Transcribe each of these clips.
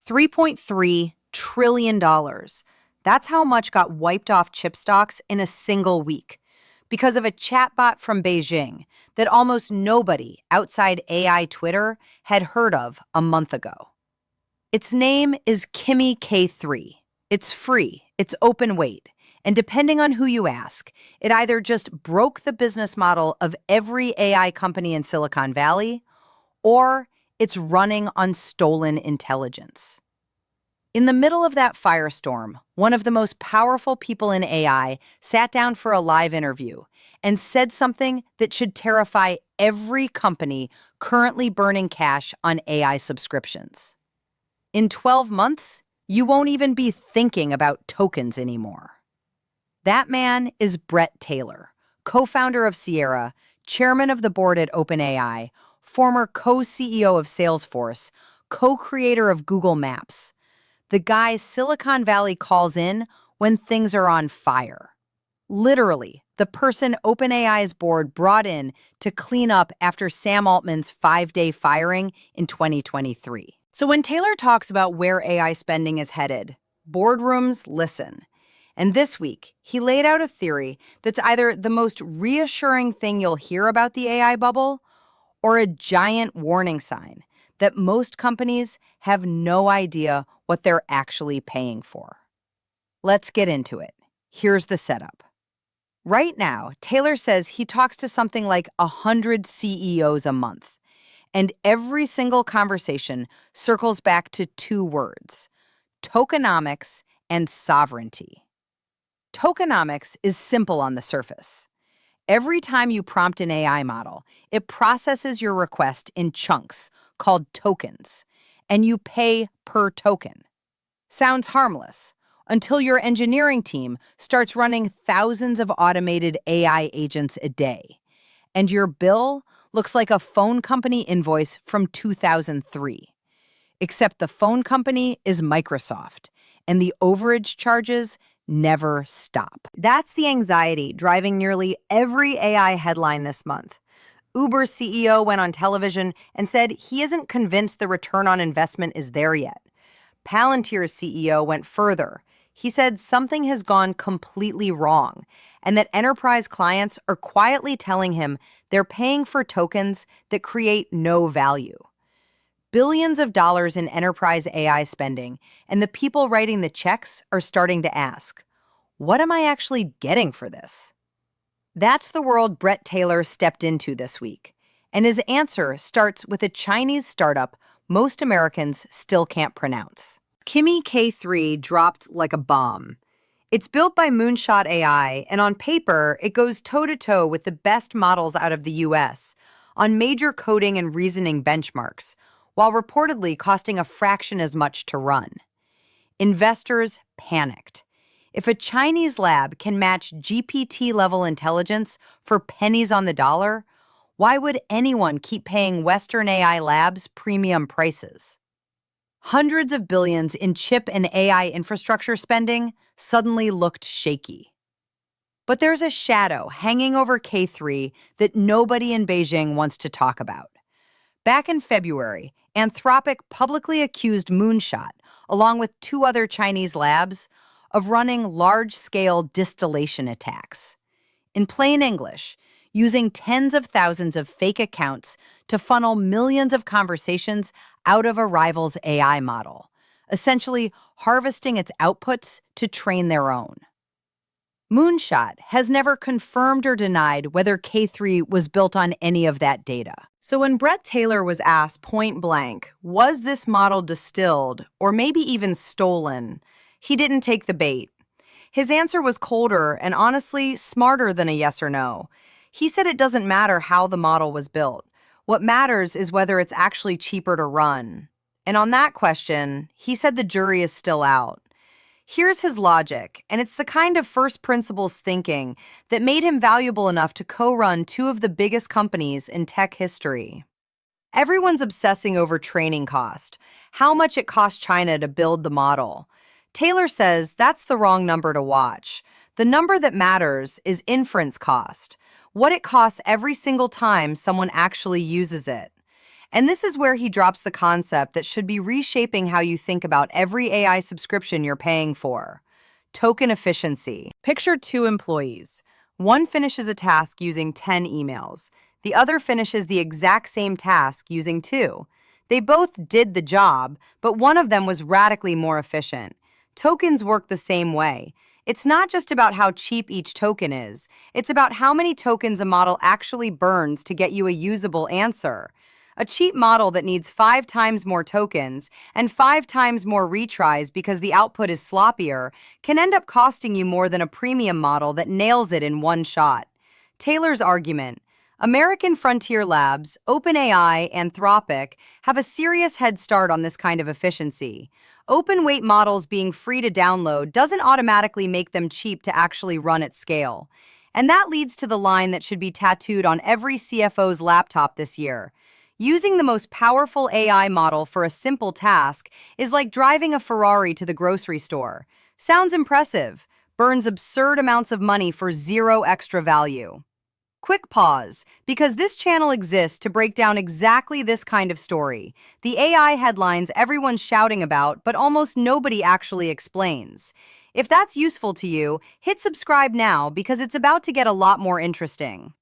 $3.3 trillion. That's how much got wiped off chip stocks in a single week because of a chatbot from Beijing that almost nobody outside AI Twitter had heard of a month ago. Its name is Kimmy K3. It's free, it's open weight, and depending on who you ask, it either just broke the business model of every AI company in Silicon Valley, or it's running on stolen intelligence. In the middle of that firestorm, one of the most powerful people in AI sat down for a live interview and said something that should terrify every company currently burning cash on AI subscriptions. In 12 months, you won't even be thinking about tokens anymore. That man is Bret Taylor, co-founder of Sierra, chairman of the board at OpenAI, former co-CEO of Salesforce, co-creator of Google Maps. The guy Silicon Valley calls in when things are on fire. Literally, the person OpenAI's board brought in to clean up after Sam Altman's 5-day firing in 2023. So when Taylor talks about where AI spending is headed, boardrooms listen. And this week, he laid out a theory that's either the most reassuring thing you'll hear about the AI bubble or a giant warning sign that most companies have no idea what they're actually paying for. Let's get into it. Here's the setup. Right now, Taylor says he talks to something like 100 CEOs a month, and every single conversation circles back to two words: tokenomics and sovereignty. Tokenomics is simple on the surface. Every time you prompt an AI model, it processes your request in chunks called tokens, and you pay per token. Sounds harmless until your engineering team starts running thousands of automated AI agents a day, and your bill looks like a phone company invoice from 2003. Except the phone company is Microsoft, and the overage charges never stop. That's the anxiety driving nearly every AI headline this month. Uber's CEO went on television and said he isn't convinced the return on investment is there yet. Palantir's CEO went further. He said something has gone completely wrong and that enterprise clients are quietly telling him they're paying for tokens that create no value. Billions of dollars in enterprise AI spending, and the people writing the checks are starting to ask, what am I actually getting for this? That's the world Bret Taylor stepped into this week, and his answer starts with a Chinese startup most Americans still can't pronounce. Kimmy K3 dropped like a bomb. It's built by Moonshot AI, and on paper, it goes toe-to-toe with the best models out of the US on major coding and reasoning benchmarks, while reportedly costing a fraction as much to run. Investors panicked. If a Chinese lab can match GPT-level intelligence for pennies on the dollar, why would anyone keep paying Western AI labs premium prices? Hundreds of billions in chip and AI infrastructure spending suddenly looked shaky. But there's a shadow hanging over K3 that nobody in Beijing wants to talk about. Back in February, Anthropic publicly accused Moonshot, along with two other Chinese labs, of running large-scale distillation attacks. In plain English, using tens of thousands of fake accounts to funnel millions of conversations out of a rival's AI model, essentially harvesting its outputs to train their own. Moonshot has never confirmed or denied whether K3 was built on any of that data. So when Bret Taylor was asked point blank, was this model distilled or maybe even stolen, he didn't take the bait. His answer was colder and honestly smarter than a yes or no. He said it doesn't matter how the model was built. What matters is whether it's actually cheaper to run. And on that question, he said the jury is still out. Here's his logic, and it's the kind of first principles thinking that made him valuable enough to co-run two of the biggest companies in tech history. Everyone's obsessing over training cost, how much it cost China to build the model. Taylor says that's the wrong number to watch. The number that matters is inference cost, what it costs every single time someone actually uses it. And this is where he drops the concept that should be reshaping how you think about every AI subscription you're paying for. Token efficiency. Picture two employees. One finishes a task using 10 emails. The other finishes the exact same task using 2. They both did the job, but one of them was radically more efficient. Tokens work the same way. It's not just about how cheap each token is. It's about how many tokens a model actually burns to get you a usable answer. A cheap model that needs 5 times more tokens and 5 times more retries because the output is sloppier can end up costing you more than a premium model that nails it in one shot. Taylor's argument: American frontier labs, OpenAI, and Anthropic have a serious head start on this kind of efficiency. Open-weight models being free to download doesn't automatically make them cheap to actually run at scale. And that leads to the line that should be tattooed on every CFO's laptop this year. Using the most powerful AI model for a simple task is like driving a Ferrari to the grocery store. Sounds impressive, burns absurd amounts of money for zero extra value. Quick pause, because this channel exists to break down exactly this kind of story. The AI headlines everyone's shouting about, but almost nobody actually explains. If that's useful to you, hit subscribe now because it's about to get a lot more interesting.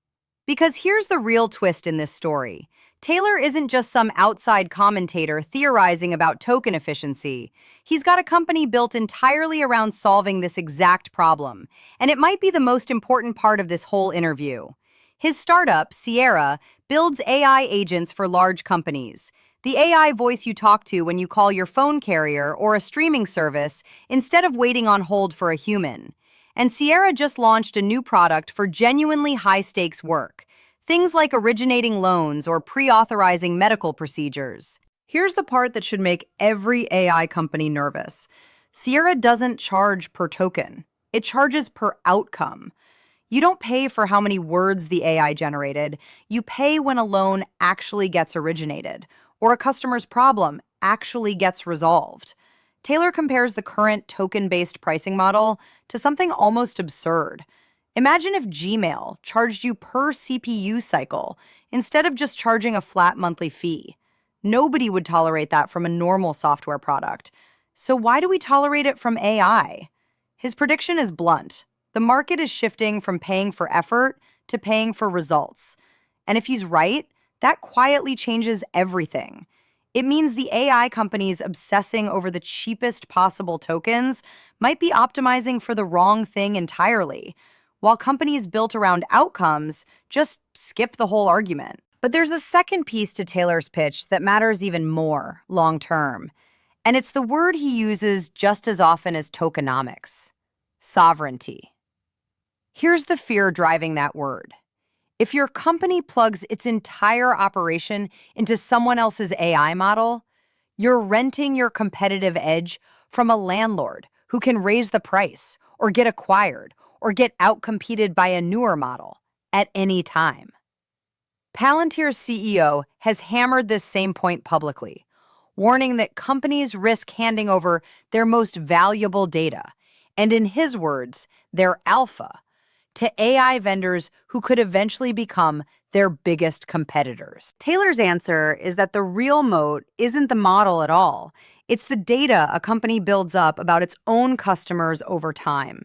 Because here's the real twist in this story. Taylor isn't just some outside commentator theorizing about token efficiency. He's got a company built entirely around solving this exact problem, and it might be the most important part of this whole interview. His startup, Sierra, builds AI agents for large companies. The AI voice you talk to when you call your phone carrier or a streaming service instead of waiting on hold for a human. And Sierra just launched a new product for genuinely high-stakes work. Things like originating loans or pre-authorizing medical procedures. Here's the part that should make every AI company nervous. Sierra doesn't charge per token. It charges per outcome. You don't pay for how many words the AI generated. You pay when a loan actually gets originated, or a customer's problem actually gets resolved. Taylor compares the current token-based pricing model to something almost absurd. Imagine if Gmail charged you per CPU cycle instead of just charging a flat monthly fee. Nobody would tolerate that from a normal software product. So why do we tolerate it from AI? His prediction is blunt. The market is shifting from paying for effort to paying for results. And if he's right, that quietly changes everything. It means the AI companies obsessing over the cheapest possible tokens might be optimizing for the wrong thing entirely, while companies built around outcomes just skip the whole argument. But there's a second piece to Taylor's pitch that matters even more long-term, and it's the word he uses just as often as tokenomics: sovereignty. Here's the fear driving that word. If your company plugs its entire operation into someone else's AI model, you're renting your competitive edge from a landlord who can raise the price or get acquired or get outcompeted by a newer model at any time. Palantir's CEO has hammered this same point publicly, warning that companies risk handing over their most valuable data, and in his words, their alpha, to AI vendors who could eventually become their biggest competitors. Taylor's answer is that the real moat isn't the model at all. It's the data a company builds up about its own customers over time.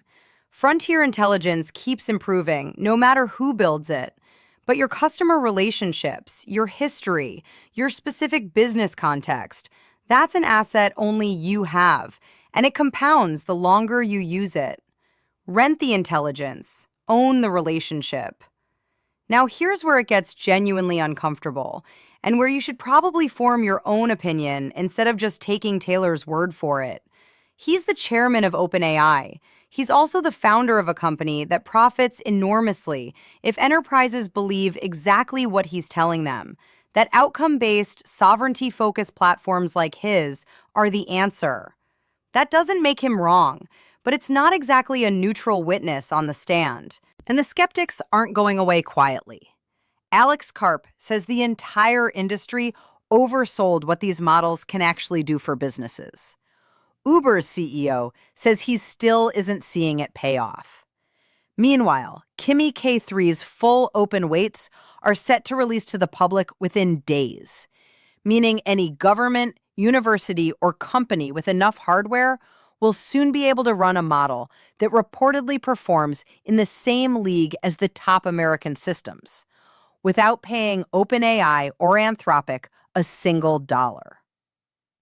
Frontier intelligence keeps improving, no matter who builds it. But your customer relationships, your history, your specific business context, that's an asset only you have, and it compounds the longer you use it. Rent the intelligence. Own the relationship. Now, here's where it gets genuinely uncomfortable, and where you should probably form your own opinion instead of just taking Taylor's word for it. He's the chairman of OpenAI. He's also the founder of a company that profits enormously if enterprises believe exactly what he's telling them, that outcome-based, sovereignty-focused platforms like his are the answer. That doesn't make him wrong, but it's not exactly a neutral witness on the stand. And the skeptics aren't going away quietly. Alex Karp says the entire industry oversold what these models can actually do for businesses. Uber's CEO says he still isn't seeing it pay off. Meanwhile, Kimmy K3's full open weights are set to release to the public within days. meaning any government, university, or company with enough hardware will soon be able to run a model that reportedly performs in the same league as the top American systems, without paying OpenAI or Anthropic a single dollar.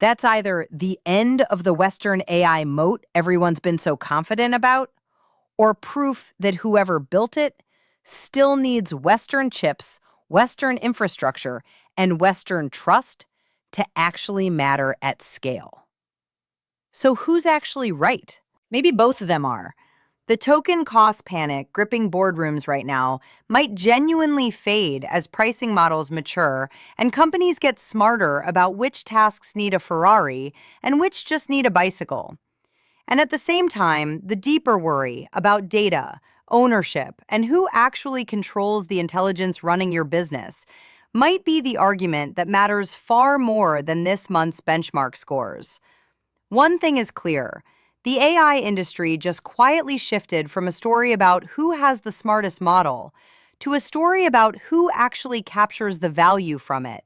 That's either the end of the Western AI moat everyone's been so confident about, or proof that whoever built it still needs Western chips, Western infrastructure, and Western trust to actually matter at scale. So who's actually right? Maybe both of them are. The token cost panic gripping boardrooms right now might genuinely fade as pricing models mature and companies get smarter about which tasks need a Ferrari and which just need a bicycle. And at the same time, the deeper worry about data, ownership, and who actually controls the intelligence running your business might be the argument that matters far more than this month's benchmark scores. One thing is clear. The AI industry just quietly shifted from a story about who has the smartest model to a story about who actually captures the value from it.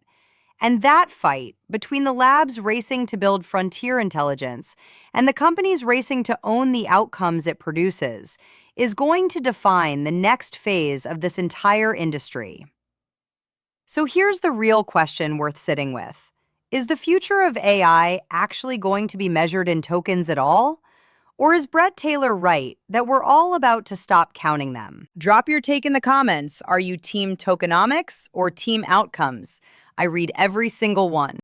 And that fight between the labs racing to build frontier intelligence and the companies racing to own the outcomes it produces is going to define the next phase of this entire industry. So here's the real question worth sitting with. Is the future of AI actually going to be measured in tokens at all? Or is Bret Taylor right that we're all about to stop counting them? Drop your take in the comments. Are you team tokenomics or team outcomes? I read every single one.